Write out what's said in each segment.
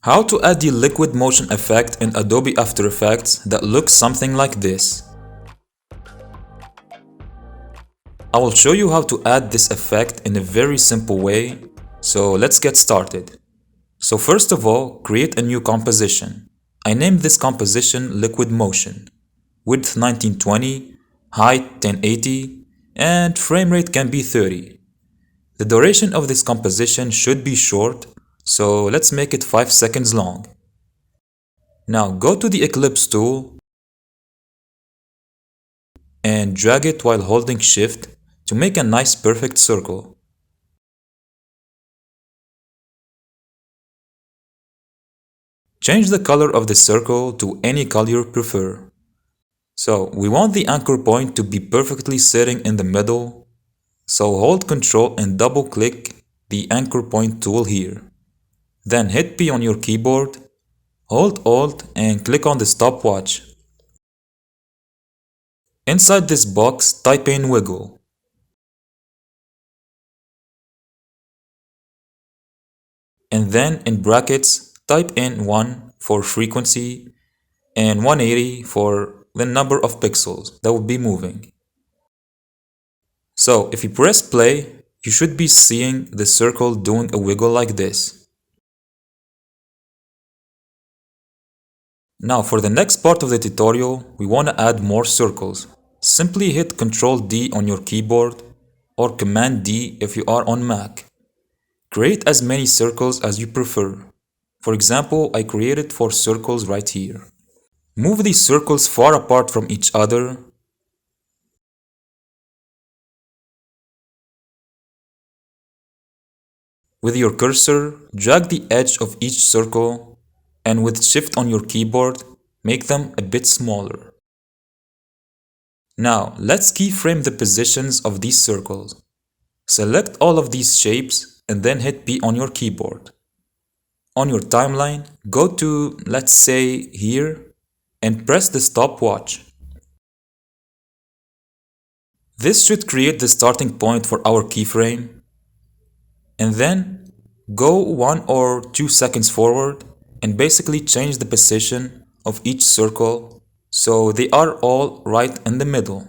How to add the liquid motion effect in Adobe After Effects that looks something like this. I will show you how to add this effect in a very simple way, so let's get started. So first of all, create a new composition. I named this composition Liquid Motion. Width 1920, height 1080, and frame rate can be 30. The duration of this composition should be short, so let's make it 5 seconds long. Now go to the Ellipse tool and drag it while holding Shift to make a nice perfect circle. Change the color of the circle to any color you prefer. So we want the anchor point to be perfectly sitting in the middle, so hold Ctrl and double click the anchor point tool here. Then hit P on your keyboard, hold Alt and click on the stopwatch. Inside this box, type in wiggle. And then in brackets, type in 1 for frequency and 180 for the number of pixels that will be moving. So if you press play, you should be seeing the circle doing a wiggle like this. Now for the next part of the tutorial, we want to add more circles. Simply hit Ctrl D on your keyboard or Command D if you are on Mac. Create as many circles as you prefer. For example, I created 4 circles right here. Move these circles far apart from each other. With your cursor, drag the edge of each circle and with Shift on your keyboard, make them a bit smaller. Now, let's keyframe the positions of these circles. Select all of these shapes and then hit P on your keyboard. On your timeline, go to, let's say, here, and press the stopwatch. This should create the starting point for our keyframe. And then, go 1 or 2 seconds forward and basically change the position of each circle so they are all right in the middle.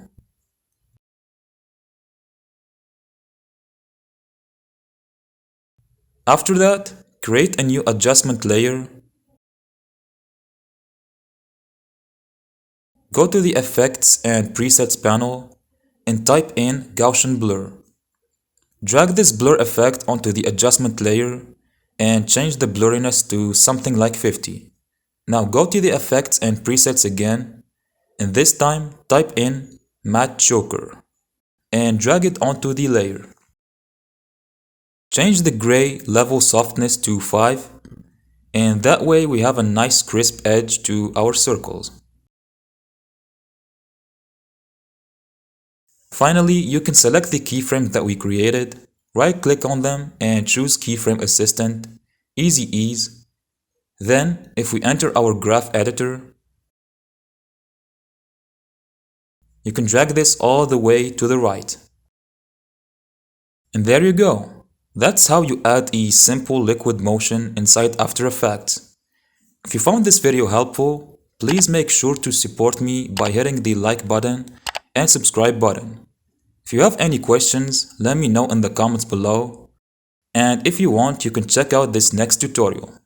After that, create a new adjustment layer. Go to the Effects and Presets panel and type in Gaussian Blur. Drag this blur effect onto the adjustment layer and change the blurriness to something like 50. Now go to the Effects and Presets again, and this time type in Matte Choker and drag it onto the layer. Change the gray level softness to 5, and that way we have a nice crisp edge to our circles. Finally, you can select the keyframes that we created, right-click on them and choose Keyframe Assistant, Easy Ease. Then, if we enter our graph editor, you can drag this all the way to the right. And there you go. That's how you add a simple liquid motion inside After Effects. If you found this video helpful, please make sure to support me by hitting the like button and subscribe button. If you have any questions, let me know in the comments below. And if you want, you can check out this next tutorial.